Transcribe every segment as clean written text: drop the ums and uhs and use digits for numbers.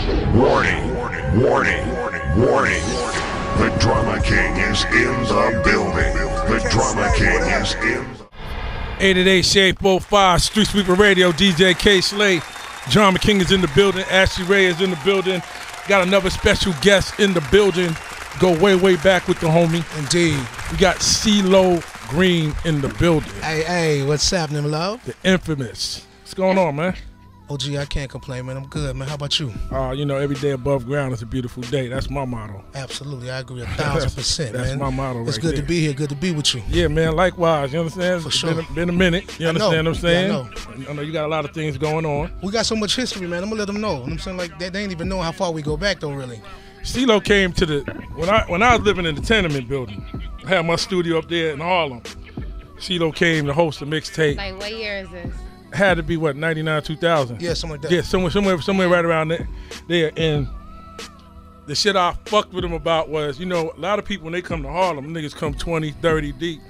Warning, warning, warning. The Drama King is in the building. The Drama King is in the 888 Shade45 StreetSweeper Radio. DJ Kayslay. Drama King is in the building. Ashley Ray is in the building. Got another special guest in the building. Go way, way back with the homie. Indeed. We got Ceelo Green in the building. Hey, what's happening, love? The infamous. What's going on, man? OG, I can't complain, man. I'm good, man. How about you? You know, every day above ground is a beautiful day. That's my motto. Absolutely. I agree 1,000%, man. That's my motto right It's good to be here. Good to be with you. Yeah, man. Likewise. You understand? For sure. Been a minute. You understand what I'm saying? Yeah, I know you got a lot of things going on. We got so much history, man. I'm going to let them know. You know what I'm saying? Like, they ain't even know how far we go back, though, really. Ceelo came to the when I was living in the tenement building. I had my studio up there in Harlem. Ceelo came to host a mixtape. Like, what year is this? Had to be what, 99, 2000. Yeah, something like that. Yeah, somewhere right around there. And the shit I fucked with him about was, you know, a lot of people when they come to Harlem, niggas come 20, 30 deep.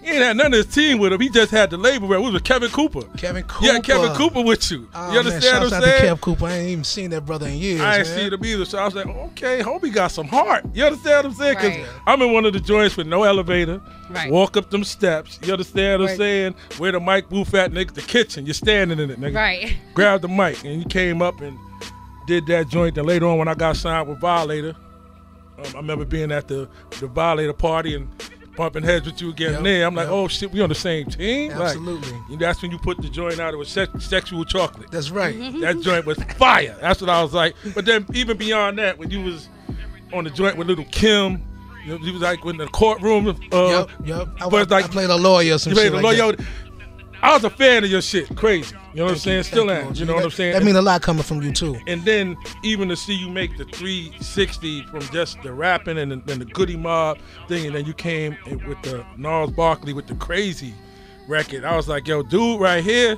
He ain't had none of his team with him. He just had the label rep. We was with Kevin Cooper. Kevin Cooper. Yeah, Kevin Cooper with you. Oh, you understand what I'm saying? Kev Cooper. I ain't even seen that brother in years. I ain't seen him either. So I was like, okay, homie got some heart. You understand what I'm saying? Because Right. I'm in one of the joints with no elevator. Right. Walk up them steps. You understand what I'm Right. saying? Where the mic booth at, nigga, the kitchen. You're standing in it, nigga. Right. Grab the mic. And you came up and did that joint. Then later on when I got signed with Violator, I remember being at the Violator party and bumping heads with you again. Yep, There, I'm like, yep. oh shit, we on the same team. Absolutely. Like, that's when you put the joint out. It was sexual chocolate. That's right. That joint was fire. That's what I was like. But then even beyond that, when you was on the joint with Little Kim, you was like in the courtroom. Yep. I played a lawyer or some you shit played a like lawyer. that. I was a fan of your shit. Crazy. You know what I'm saying? Thank Still you, am. OG. You know what I'm saying? That mean a lot coming from you, too. And then even to see you make the 360 from just the rapping and the Goody Mob thing, and then you came with the Gnarls Barkley with the Crazy record. I was like, yo, dude, right here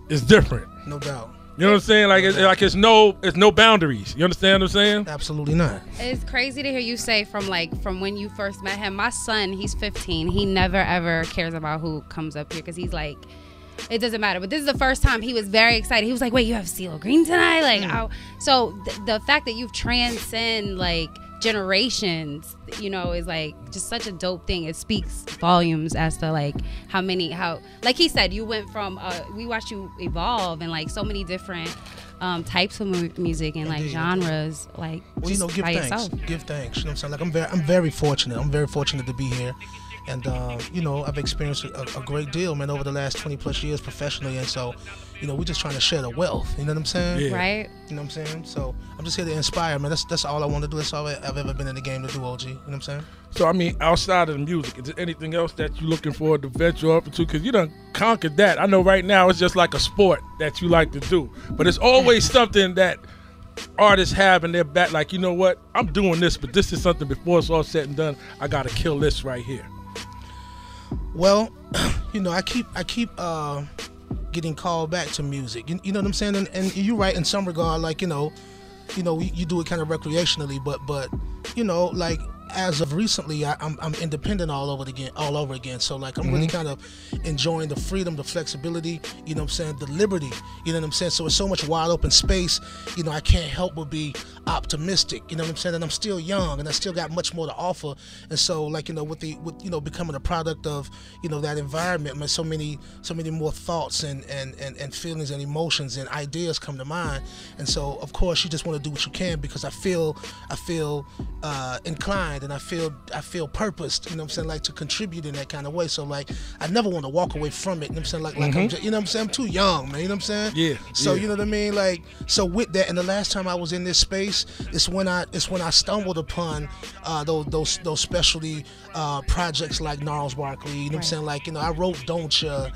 is different. No doubt. You know what I'm saying? Like it's no boundaries. You understand what I'm saying? Absolutely not. It's crazy to hear you say from when you first met him. My son, he's 15. He never ever cares about who comes up here because he's like, it doesn't matter. But this is the first time he was very excited. He was like, wait, you have Ceelo Green tonight? Like, so the fact that you've transcend like generations, you know, is like just such a dope thing. It speaks volumes as to like how like he said, you went from we watched you evolve and like so many different types of music and like genres, like well, just you know, give by thanks. yourself. Give thanks. You know what I'm saying? Like I'm very fortunate. I'm very fortunate to be here. And, you know, I've experienced a great deal, man, over the last 20 plus years professionally. And so, you know, we're just trying to share the wealth. You know what I'm saying? Yeah. Right. You know what I'm saying? So I'm just here to inspire, man. That's all I want to do. That's all I've ever been in the game to do, OG. You know what I'm saying? So, I mean, outside of the music, is there anything else that you're looking forward to venture up into? Because you done conquered that. I know right now it's just like a sport that you like to do. But it's always something that artists have in their back. Like, you know what? I'm doing this, but this is something before it's all said and done. I got to kill this right here. Well, you know, I keep getting called back to music. You know what I'm saying? And you're right in some regard. Like, you know, you do it kind of recreationally, but you know, like as of recently, I'm independent all over again. So like I'm really kind of enjoying the freedom, the flexibility, you know what I'm saying, the liberty, you know what I'm saying. So it's so much wide open space, you know, I can't help but be optimistic, you know what I'm saying. And I'm still young, and I still got much more to offer. And so like, you know, with you know, becoming a product of, you know, that environment, man, so many more thoughts and feelings and emotions and ideas come to mind. And so of course you just want to do what you can, because I feel inclined, and I feel purposed, you know what I'm saying, like to contribute in that kind of way. So like I never want to walk away from it, you know what I'm saying, like I'm just, you know what I'm saying, I'm too young, man, you know what I'm saying? Yeah. So yeah. you know what I mean? Like, so with that, and the last time I was in this space, it's when I stumbled upon those specialty projects like Gnarls Barkley, you know what I'm saying? Like, you know, I wrote Don't Ya,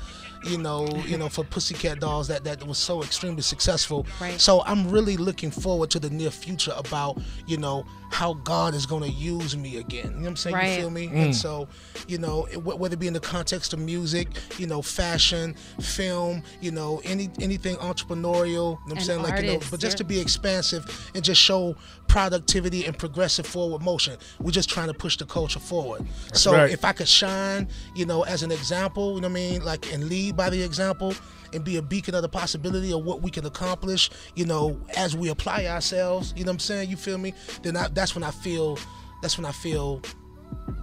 you know, for Pussycat Dolls that was so extremely successful. Right. So I'm really looking forward to the near future about, you know, how God is going to use me again. You know what I'm saying? Right. You feel me? And so, you know, whether it be in the context of music, you know, fashion, film, you know, anything entrepreneurial, you know what I'm saying? Like, you know, but just to be expansive and just show productivity and progressive forward motion. We're just trying to push the culture forward. So right. if I could shine, you know, as an example, you know what I mean, like, and lead by the example, and be a beacon of the possibility of what we can accomplish, you know, as we apply ourselves, you know what I'm saying? You feel me? Then that's when I feel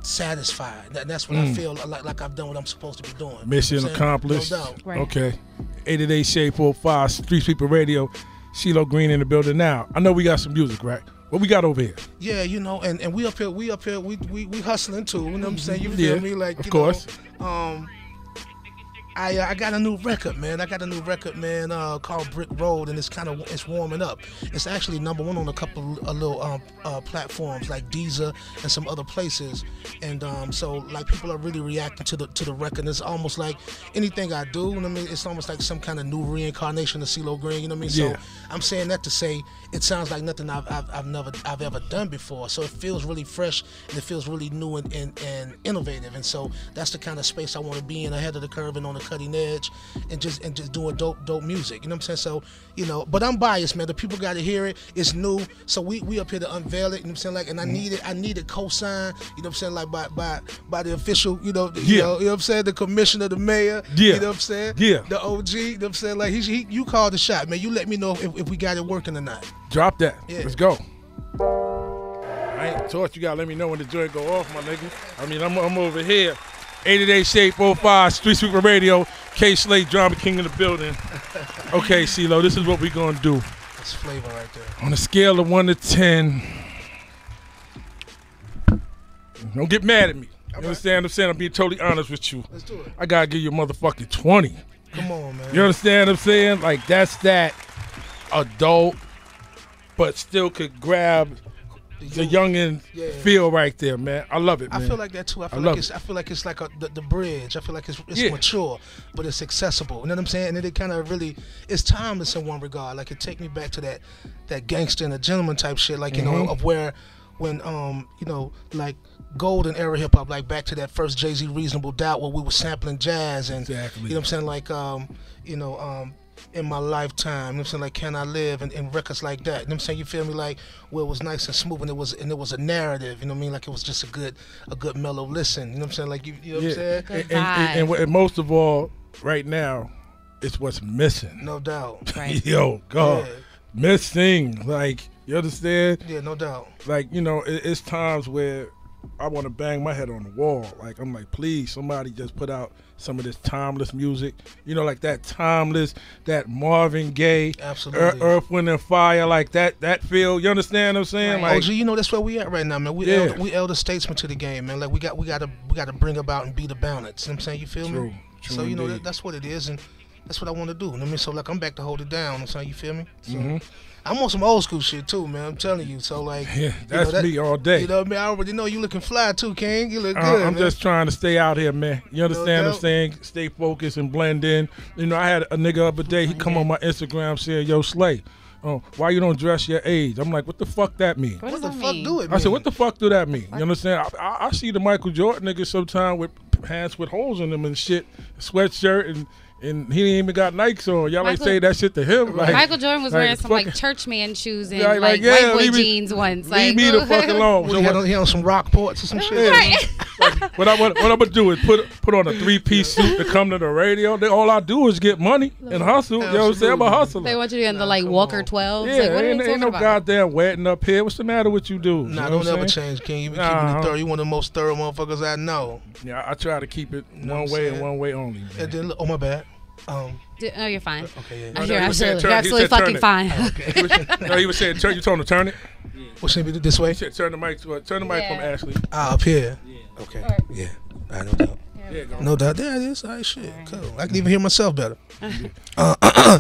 satisfied. That's when I feel like I've done what I'm supposed to be doing. Mission accomplished. No doubt. Right. Okay. 88 Shade45 Street Sweeper Radio. Ceelo Green in the building now. I know we got some music, right? What we got over here? Yeah, you know, and we up here, we hustling too. You know what I'm saying? You feel me? Like, of course. I got a new record, man. Called Brick Road, and it's warming up. It's actually #1 on a couple of little platforms like Deezer and some other places. And so like people are really reacting to the record. And it's almost like anything I do, you know what I mean? It's almost like some kind of new reincarnation of Ceelo Green, you know what I mean? Yeah. So I'm saying that to say it sounds like nothing I've ever done before. So it feels really fresh and it feels really new and innovative. And so that's the kind of space I want to be in, ahead of the curve and on the cutting edge, and just doing dope music. You know what I'm saying? So, you know, but I'm biased, man. The people got to hear it. It's new. So we up here to unveil it. You know what I'm saying? Like, and I needed co-sign. You know what I'm saying? Like by the official. You know what I'm saying? The commissioner, the mayor. Yeah. You know what I'm saying? Yeah. The OG. You know what I'm saying? Like you called the shot, man. You let me know if we got it working or not. Drop that. Yeah. Let's go. I ain't taught you. Gotta let me know when the joint go off, my nigga. I mean, I'm over here. 88 Shade45 Street Sweeper Radio. Kayslay, Drama King in the building. Okay, Ceelo, this is what we gonna do. That's flavor right there. On a scale of 1 to 10, don't get mad at me. You understand what I'm saying? I'm being totally honest with you. Let's do it. I gotta give you a motherfucking 20. Come on, man. You understand what I'm saying? Like, that's that adult, but still could grab the youngin' feel right there, man. I love it, man. I feel like that too. I feel like it's like the bridge. I feel like it's mature, but it's accessible. You know what I'm saying? And it kind of really, it's timeless in one regard. Like, it take me back to that gangster and a gentleman type shit. Like, you know, of when you know, like golden era hip hop, like back to that first Jay-Z Reasonable Doubt, where we were sampling jazz and exactly. You know what I'm saying? Like in my lifetime, you know what I'm saying, like Can I Live, and records like that. You know what I'm saying? You feel me? Like, where it was nice and smooth, and it was a narrative, you know what I mean? Like, it was just a good mellow listen. You know what I'm saying? Like, you know what I'm saying? And most of all, right now, it's what's missing. No doubt. Right. Yo, God. Missing. Like, you understand? Yeah, no doubt. Like, you know, it's times where I want to bang my head on the wall. Like, I'm like, please, somebody just put out some of this timeless music. You know, like that timeless, that Marvin Gaye, absolutely, Earth, Wind and Fire, like that feel. You understand what I'm saying? Right. Like, OG, you know, that's where we at right now, man. We elder statesmen to the game, man. Like, we got to bring about and be the balance. You know what I'm saying? You feel me? True, so, you know, indeed. That's what it is, and that's what I want to do. You know what I mean? So, like, I'm back to hold it down. You know what I'm saying? You feel me? So, I'm on some old school shit too, man. I'm telling you. So, like, yeah, that's me all day. You know what I mean? I already know you looking fly too, King. You look good. I'm man. just trying to stay out here, man. You understand what I'm saying? Stay focused and blend in. You know, I had a nigga the other day. He come on my Instagram saying, "Yo, Slay, why you don't dress your age?" I'm like, what the fuck that mean? What the does that fuck mean? do it mean? I said, what the fuck do that mean? You understand? I see the Michael Jordan niggas sometimes with pants with holes in them and shit, sweatshirt, and he ain't even got Nikes on. Y'all like say that shit to him. Like, Michael Jordan was wearing some like churchman shoes and like white boy jeans once. Leave Like, me the fuck alone. So he on some Rockports or some shit. Right. Like, what I'm gonna do is put on a 3-piece suit to come to the radio. All I do is get money and hustle. You know what I'm saying? I'm a hustler. They want you to be in the like Walker 12s. Yeah, like, what are ain't they talking no about? goddamn wetting up here. What's the matter with you dudes? Nah, You know don't what ever I'm saying? change, King. You been keeping it thorough. You one of the most thorough motherfuckers I know. Yeah, I try to keep it know one what I'm way and saying? one way only. Man. And then, oh my bad. No, you're fine. Okay, No, yeah. you're he was saying absolutely, turn- you're he absolutely said turn fucking it. fine. No, he was saying, you told him to turn it? What should we do this way? He said, turn the mic from Ashley. Up here. Okay. Yeah. I know that. Yeah, go. No doubt. There it is. All right, shit. Cool. I can even hear myself better. And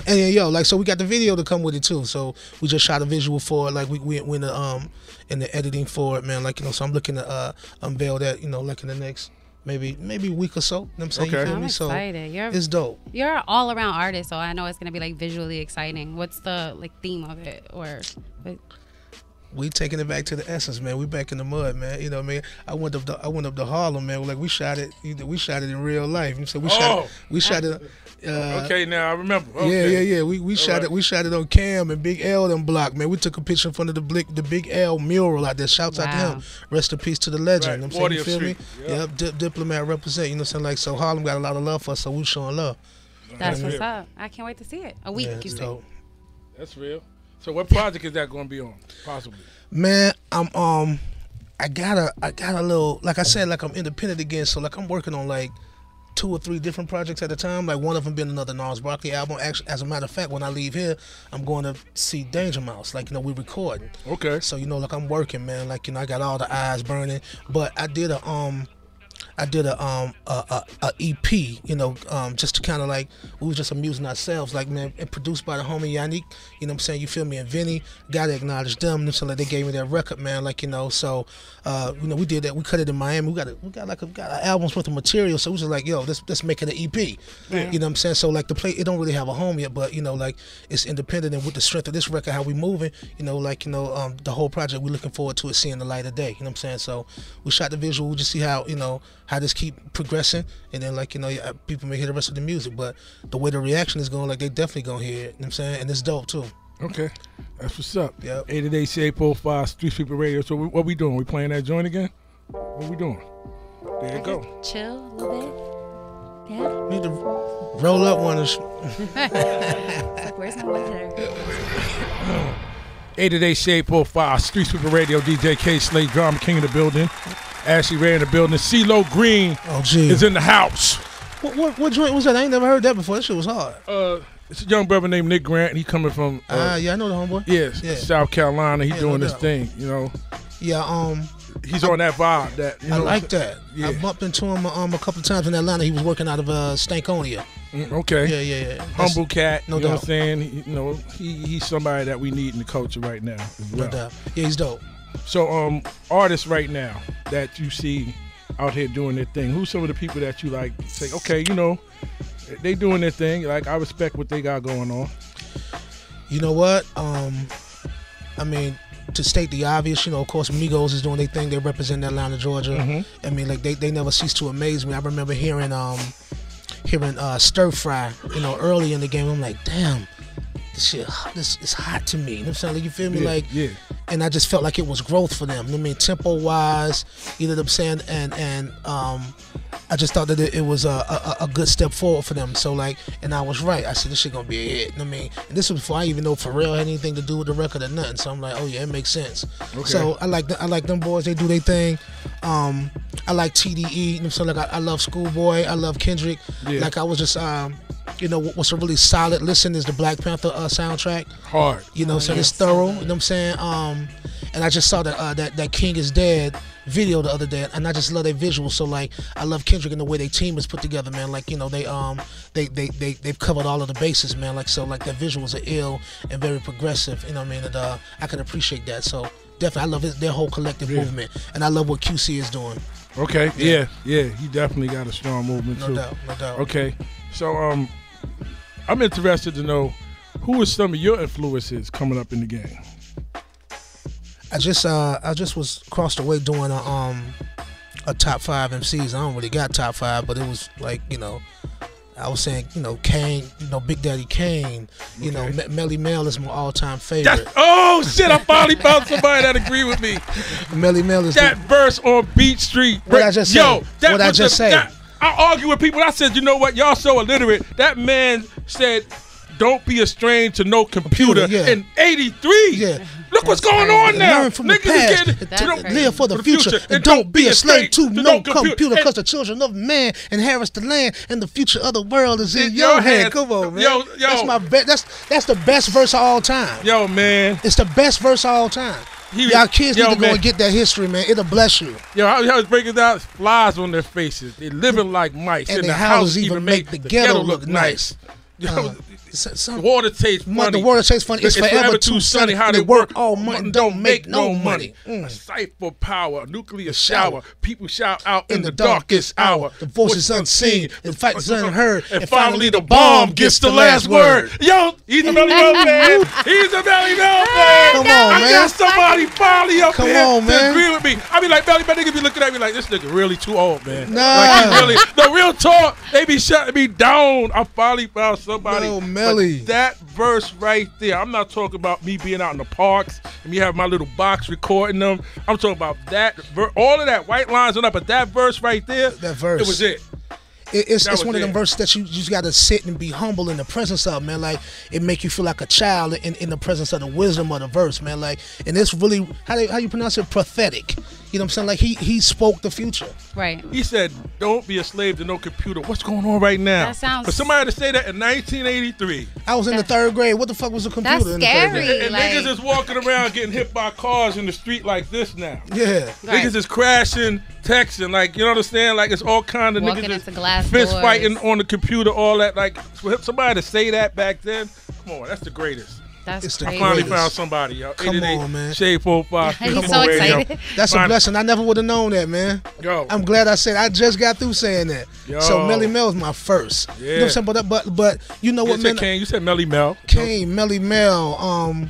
then, yo, like, so we got the video to come with it too. So we just shot a visual for it. Like, we in the editing for it, man. Like, you know, so I'm looking to unveil that, you know, like in the next maybe week or so. You know what I'm saying? Okay. You feel I'm me? So excited. it's dope. You're an all around artist, so I know it's gonna be like visually exciting. What's the like theme of it, or? We taking it back to the essence, man. We back in the mud, man. You know what I mean? I went up to Harlem, man. Like, we shot it in real life. So we shot it. Okay, now I remember. Okay. Yeah. We shot it. We shot it on Cam and Big L them block, man. We took a picture in front of the Big L mural out there. Shouts out to him. Rest in peace to the legend. Right. You know what I'm saying? You 40th feel me? Street. Yep. Diplomat represent. You know what I'm saying? Like, so Harlem got a lot of love for us, so we showing love. That's what's up. I can't wait to see it. A week, you say. That's real. So what project is that going to be on? Possibly. Man, I got a little, like I said, like I'm independent again, so like I'm working on like 2 or 3 different projects at a time. Like one of them being another Nas Barkley album. Actually, as a matter of fact, when I leave here, I'm going to see Danger Mouse. Like, we recording. Okay. So like I'm working, man. Like, I got all the eyes burning. But I did a EP, just to kind of like, we was just amusing ourselves, like, man, and produced by the homie Yannick, you know what I'm saying, you feel me, and Vinny, gotta acknowledge them, so like they gave me that record, man, like, so, we did that, we cut it in Miami, we got an album's worth of material, so we was just like, yo, let's make it an EP, yeah. You know what I'm saying, so like it don't really have a home yet, but, like, it's independent, and with the strength of this record, how we moving, the whole project, we looking forward to it seeing the light of day, you know what I'm saying, so we shot the visual, we just see how, how this keep progressing, and then people may hear the rest of the music, but the way the reaction is going, like they definitely gonna hear it, you know what I'm saying, and it's dope too. Okay, that's what's up. Yep. 88 Shade45 StreetSweeper Radio. So what we doing? We playing that joint again? What we doing? There you go. Chill a little bit. Yeah. Need to roll up one. Like, where's my one hitter? 88 Shade45 StreetSweeper Radio. DJ Kayslay, Drama King in the building. Ashley Ray in the building. Ceelo Green is in the house. What joint was that? I ain't never heard that before. That shit was hard. It's a young brother named Nick Grant. He coming from yeah, I know the homeboy. Yes, yeah. South Carolina. He doing this thing, Yeah, he's on that vibe. That I like that. Yeah. I bumped into him a couple of times in Atlanta. He was working out of Stankonia. Okay. Yeah. Humble cat. No you know doubt. what I'm saying? He's somebody that we need in the culture right now as well. No doubt. Yeah, he's dope. So artists right now that you see out here doing their thing, who's some of the people that you like say, okay, they doing their thing, like I respect what they got going on? You know what? I mean, to state the obvious, of course, Migos is doing their thing. They represent Atlanta, Georgia. Mm-hmm. I mean, like they never cease to amaze me. I remember hearing Stir Fry, early in the game. I'm like, damn, this is hot to me. You know what I'm saying? Like, you feel me? Yeah. And I just felt like it was growth for them. I mean, tempo wise, you know what I'm saying? And I just thought that it was a good step forward for them. So and I was right. I said this shit gonna be a hit. You know what I mean? And this was before I even know Pharrell had anything to do with the record or nothing. So I'm like, oh yeah, it makes sense. Okay. So I like them boys. They do their thing. I like TDE. You know, so I love Schoolboy. I love Kendrick. Yeah. Like I was just what's a really solid listen is the Black Panther soundtrack. Hard. So it's thorough. You know what I'm saying? And I just saw that King is Dead video the other day, and I just love their visuals. So I love Kendrick and the way their team is put together, man. They've covered all of the bases, man. Their visuals are ill and very progressive. You know what I mean? And I can appreciate that. So definitely, I love their whole collective movement, and I love what QC is doing. Okay. Yeah. He definitely got a strong movement too. No doubt. Okay. So I'm interested to know who are some of your influences coming up in the game. I just was across the way doing a top 5 MCs. I don't really got top 5, but it was I was saying, Kane, Big Daddy Kane, Melly Mel is my all-time favorite. Oh shit! I finally found somebody that agree with me. Melly Mel is that verse on Beat Street. What I just said. I argue with people. I said, you know what? Y'all so illiterate. That man said, "Don't be a stranger to no computer." In '83. Yeah. Look what's going on now. Learn from the past, live for the future, and don't be a slave to no computer, because the children of man inherits the land, and the future of the world is in your hand. Come on, man. Yo. That's the best verse of all time. Yo, man. It's the best verse of all time. Y'all kids need to go and get that history, man. It'll bless you. Yo, I was breaking down flies on their faces. They living like mice. And the houses even make the ghetto look nice. The water tastes funny. The water tastes funny. It's forever too sunny. How they work all month don't make no money. A cipher power, nuclear shower. People shout out in the darkest hour. The voice is unseen. The fight is unheard. And finally the bomb gets the last word. Yo, he's a Melly Mel fan. He's a Melly Mel fan. Come on, man. I got somebody finally up here on, man. to agree with me. I be like, Melly Mel niggas be looking at me like, this nigga really too old, man. Nah. Like he really, the real talk, they be shutting me down. I finally found somebody. No, Melly. That verse right there, I'm not talking about me being out in the parks and me having my little box recording them. I'm talking about that, all of that, white lines on up, but that verse right there, that verse, it was it. it's one of them verses that you just got to sit and be humble in the presence of, man. Like, it make you feel like a child in the presence of the wisdom of the verse, man. Like, and it's really, how you pronounce it, prophetic. You know what I'm saying? Like, he spoke the future. Right. He said, "Don't be a slave to no computer." What's going on right now? That sounds. For somebody to say that in 1983. I was in the 3rd grade. What the fuck was a computer? That's in the 3rd grade? scary. And Like, niggas is walking around getting hit by cars in the street like this now. Yeah. Right. Niggas is crashing, texting, like, you know what I'm saying? Like, it's all kind of Walking niggas into glass fist doors. fighting on the computer, all that. Like, for somebody to say that back then, come on, that's the greatest. that's It's the crazy. Finally greatest. found somebody, yo. Come 88 on, man. Shade45 He's StreetSweeper so Radio. excited. That's a blessing. I never would have known that, man. Yo. I'm glad I said. I just got through saying that. Yo. So Melly Mel's my first. You know what I'm saying? But you know what, You man? said Kane, you said Melly Mel. Kane, Melly Mel.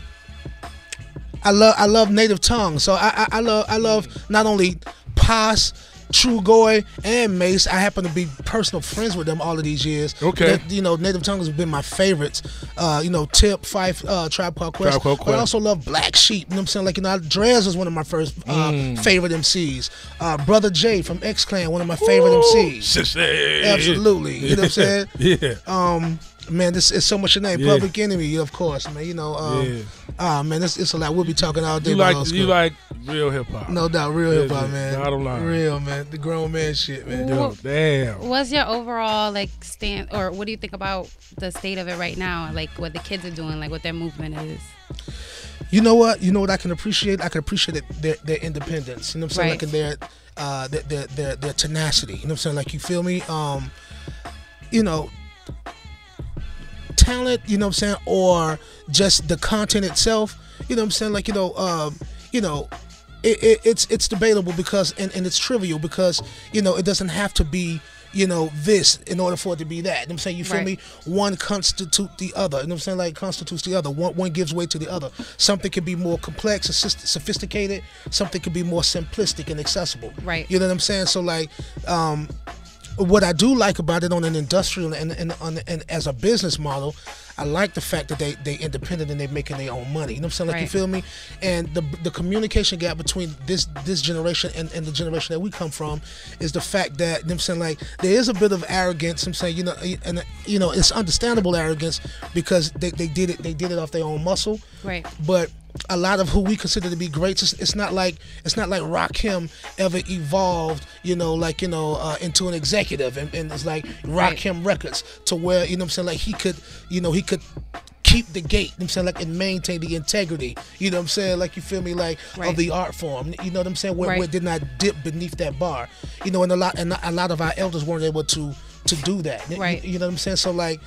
I love native tongue. So I love not only Pos, True Goy, and Mace. I happen to be personal friends with them all of these years. Okay. That, you know, native tongue has been my favorites. You know, Tip, Fife, Tribe Called Quest. Tribe Called But I Quest. also love Black Sheep. You know what I'm saying? Like, you know, Drez was one of my first favorite MCs. Brother J from X Clan, one of my favorite MCs. Sissy. Absolutely. You know what I'm saying? Yeah. Man, this is so much your name. Yeah. Public Enemy, of course, man. You know, man, it's a lot. We'll be talking all day You about like old you school. like real hip hop. No doubt, real hip hop, Yeah, man. bottom line. Real, man. The grown man shit, man. Yo, damn. What's your overall like stand, or what do you think about the state of it right now? Like what the kids are doing, like what their movement is. You know what? You know what I can appreciate? I can appreciate their independence. You know what I'm saying? Right. Like, and their tenacity. You know what I'm saying? Like, you feel me? You know, talent, you know what I'm saying, or just the content itself, you know what I'm saying, like, it's debatable because and it's trivial because, you know, it doesn't have to be, you know, this in order for it to be that. You know what I'm saying? You feel me? One constitutes the other. You know what I'm saying? Like, constitutes the other. One gives way to the other. Something can be more complex, sophisticated. Something can be more simplistic and accessible. Right. You know what I'm saying? So, like, what I do like about it on an industrial and as a business model, I like the fact that they independent and they making their own money. You know what I'm saying? Like, you feel me? And the communication gap between this generation and the generation that we come from is the fact that, you know what I'm saying, like, there is a bit of arrogance. I'm saying, you know, and you know, it's understandable arrogance because they did it off their own muscle. Right. But a lot of who we consider to be greats, it's not like Rakim ever evolved, you know, like, you know, into an executive and it's like Rakim Records to where, you know what I'm saying, like, he could keep the gate, you know what I'm saying, like, and maintain the integrity, you know what I'm saying, like, you feel me, like, of the art form, you know what I'm saying, where it did not dip beneath that bar, you know, and a lot of our elders weren't able to do that, right? You know what I'm saying? So, like,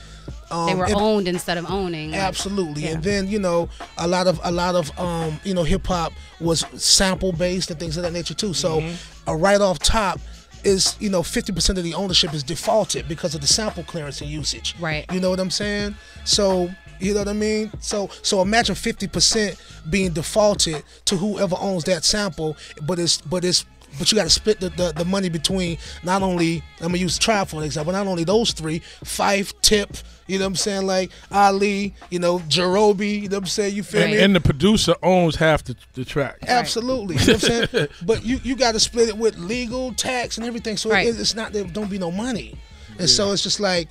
they were owned instead of owning. Absolutely. And then, you know, a lot of you know, hip hop was sample based and things of that nature too. So right off top is, you know, 50% of the ownership is defaulted because of the sample clearance and usage. Right. You know what I'm saying? So, you know what I mean? So imagine 50% being defaulted to whoever owns that sample, but you got to split the money between not only, I'm going to use Tribe for an example, not only those three, Fife, Tip, you know what I'm saying, like Ali, you know, Jerobi, you know what I'm saying, you feel me? And the producer owns half the track. Absolutely. You know what I'm saying? But you got to split it with legal, tax, and everything, so it's not, there don't be no money. And so it's just like,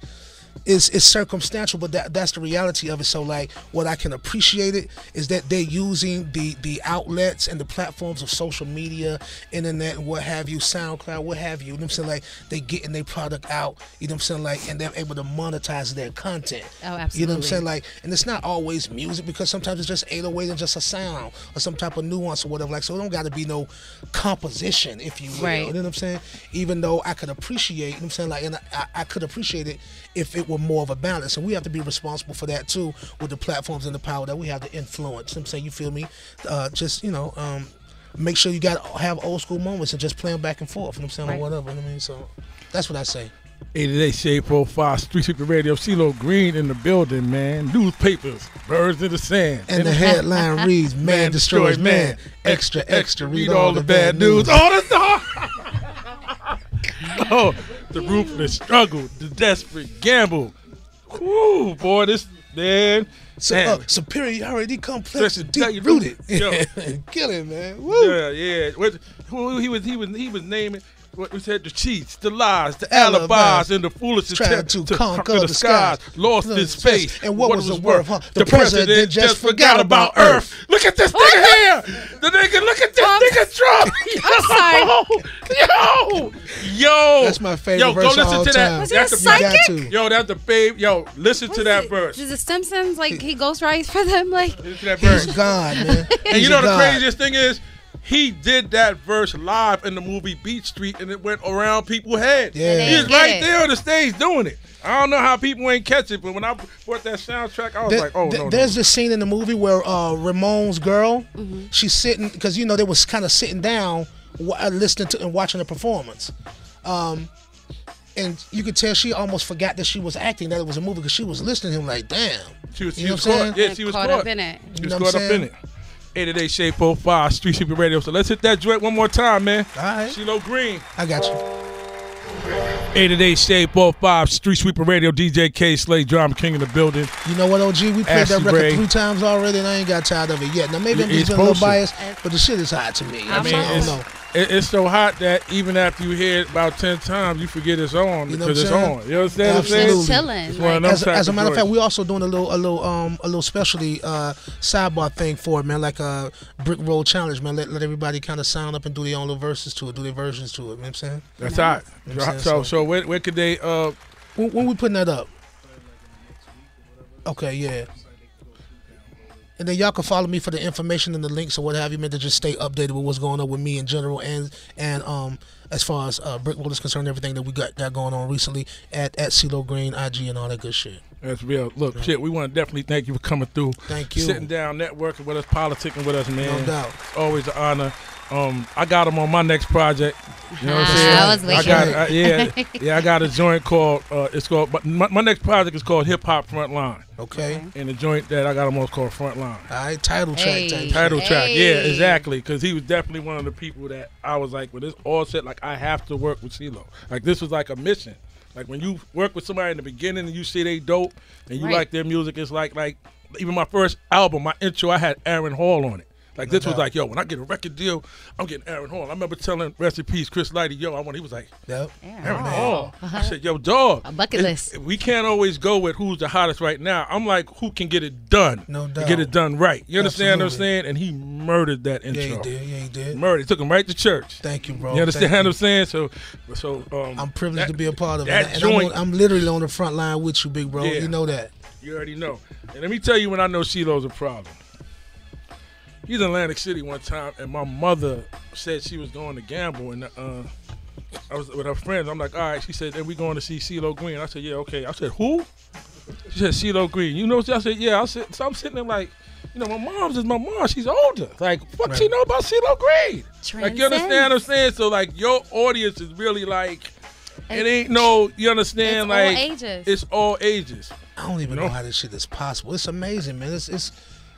it's circumstantial, but that's the reality of it. So, like, what I can appreciate it is that they're using the outlets and the platforms of social media, internet, and what have you, SoundCloud, what have you. You know what I'm saying? Like, they getting their product out. You know what I'm saying? Like, and they're able to monetize their content. Oh, absolutely. You know what I'm saying? Like, and it's not always music because sometimes it's just 808 and just a sound or some type of nuance or whatever. Like, so it don't got to be no composition, if you will. Right. You know what I'm saying? Even though I could appreciate, you know what I'm saying? Like, and I could appreciate it if it were more of a balance, and we have to be responsible for that too with the platforms and the power that we have to influence. You know what I'm saying? You feel me? Just, you know, make sure you got to have old school moments and just play them back and forth. You know what I'm saying? Or whatever. You know what I mean? So that's what I say. 88 Shade45 StreetSweeper Radio. Ceelo Green in the building, man. Newspapers, birds in the sand. And the headline reads, "Man destroys man. Extra, extra. Read all the bad news." Oh, that's oh, the ruthless struggle, the desperate gamble. Whoo, boy, this man. Superiority complex and Listen, deep rooted. Yo. Kill it, man. Woo. Yeah. Who he was naming what we said, the cheats, the lies, the alibis, and the foolish attempt to conquer the skies. Lost in space. And what was the worth? Huh? The president just forgot about Earth. Look at this nigga here. The nigga, look at this nigga drunk. Yo. That's my favorite verse. Yo, go listen to that. Was he a psychic? Yo, that's the babe. Yo, listen to that verse. Is the Simpsons like he ghostwrites for them? Like, listen to that verse. He's God, man. And you know the craziest thing is, he did that verse live in the movie Beat Street, and it went around people's heads. Yeah. He was right there on the stage doing it. I don't know how people ain't catch it, but when I bought that soundtrack, I was like, oh, no. There's this scene in the movie where Ramon's girl, she's sitting, because, you know, they was kind of sitting down listening to and watching the performance. And you could tell she almost forgot that she was acting, that it was a movie, because she was listening to him like, damn. She was caught. Yeah, she was caught up in it. She was caught up in it. 888 Shade45 Street Sweeper Radio. So let's hit that joint one more time, man. All right. Ceelo Green. I got you. 888 Shade45 Street Sweeper Radio. DJ Kayslay, Drama King in the building. You know what, OG? We played that record Ray. 3 times already, and I ain't got tired of it yet. Now, maybe I'm just being a little biased, but the shit is hot to me. I don't know. It's so hot that even after you hear it about 10 times, you forget it's on because it's on. You know what I'm saying? Absolutely. It's chilling. Like, as a matter of fact, we also doing a little specialty sidebar thing for it, man, like a brick roll challenge, man. Let everybody kind of sound up and do their own little verses to it, do their versions to it. You know what I'm saying? That's hot. You know what I'm saying? So where could they? When we putting that up? Okay, yeah. And then y'all can follow me for the information and the links or what have you, man, to just stay updated with what's going on with me in general and as far as Brick Roll is concerned, everything that we got going on recently at Ceelo Green, IG, and all that good shit. That's real. Look, shit, we want to definitely thank you for coming through. Thank you. Sitting down, networking with us, politicking with us, man. No doubt. Always an honor. I got him on my next project. You know what I'm saying? I was waiting. I got a joint called, it's called, my next project is called Hip Hop Frontline. Okay. And the joint that I got him on is called Frontline. All right, title track. Title track, yeah, exactly. Because he was definitely one of the people that I was like, when this all set, like, I have to work with Ceelo. Like, this was like a mission. Like, when you work with somebody in the beginning and you see they dope and you like their music, it's like even my first album, my intro, I had Aaron Hall on it. Like, this was like, yo, when I get a record deal, I'm getting Aaron Hall. I remember telling, rest in peace, Chris Lighty, yo, he was like, yep. Aaron Hall. I said, yo, dog. A bucket list. We can't always go with who's the hottest right now. I'm like, who can get it done? No doubt. Get it done right. You understand Absolutely. what I'm saying? And he murdered that intro. Yeah, he did. Murdered. He took him right to church. Thank you, bro. You understand what I'm saying? So I'm privileged to be a part of it. That And joint, I'm literally on the front line with you, big bro. Yeah. You know that. You already know. And let me tell you when I know Ceelo's a problem. He's in Atlantic City one time, and my mother said she was going to gamble, and I was with her friends. I'm like, all right. She said, then we going to see Ceelo Green. I said, yeah, okay. I said, who? She said, Ceelo Green. You know what I said? Yeah. I said, so I'm sitting there like, you know, my mom's is my mom. She's older. Like, what she know about Ceelo Green? Like, you understand what I'm saying? So, like, your audience is really like, it ain't no, you understand? It's like, all ages. It's all ages. I don't even know how this shit is possible. It's amazing, man.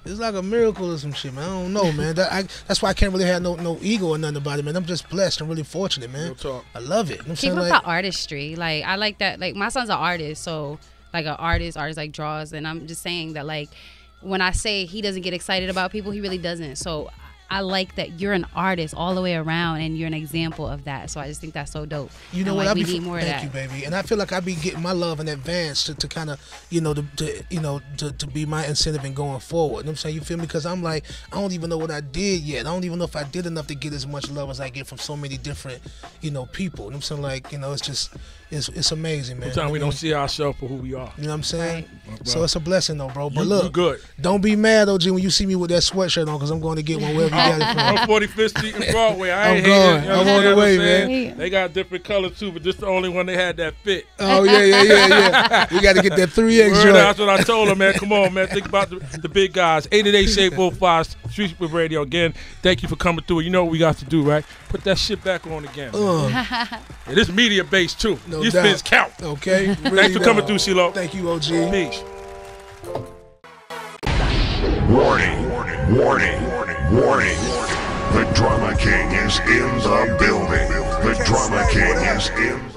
It's like a miracle or some shit, man. I don't know, man. That's why I can't really have no ego or nothing about it, man. I'm just blessed and really fortunate, man. Real talk. I love it. You know Keep up the artistry. Like, I like that. Like, my son's an artist, so like an artist like draws, and I'm just saying that, like, when I say he doesn't get excited about people, he really doesn't. So I like that you're an artist all the way around, and you're an example of that. So I just think that's so dope. You know what? We need more of that. Thank you, baby. And I feel like I be getting my love in advance to kind of, to be my incentive in going forward. You know what I'm saying? You feel me? Because I'm like, I don't even know what I did yet. I don't even know if I did enough to get as much love as I get from so many different, people. You know what I'm saying? Like, it's just, it's amazing, man. Sometimes we don't see ourselves for who we are. You know what I'm saying? Right. So it's a blessing, though, bro. But you good. Don't be mad, OG, when you see me with that sweatshirt on, because I'm going to get one wherever you got it from. I'm 45th Street and Broadway. I ain't going. hating. I'm on the way, man. They got different colors too, but this the only one they had that fit. Oh yeah. We got to get that 3X joint. That's what I told them, man. Come on, man. Think about the big guys. 888 Shade45 StreetSweeper Radio. Again, thank you for coming through. You know what we got to do, right? Put that shit back on again. It is media based too. No These doubt. spins count. Okay. Really Thanks for coming through, Ceelo. Thank you, OG. Peace. Warning. The Drama King is in the building. The Drama King is in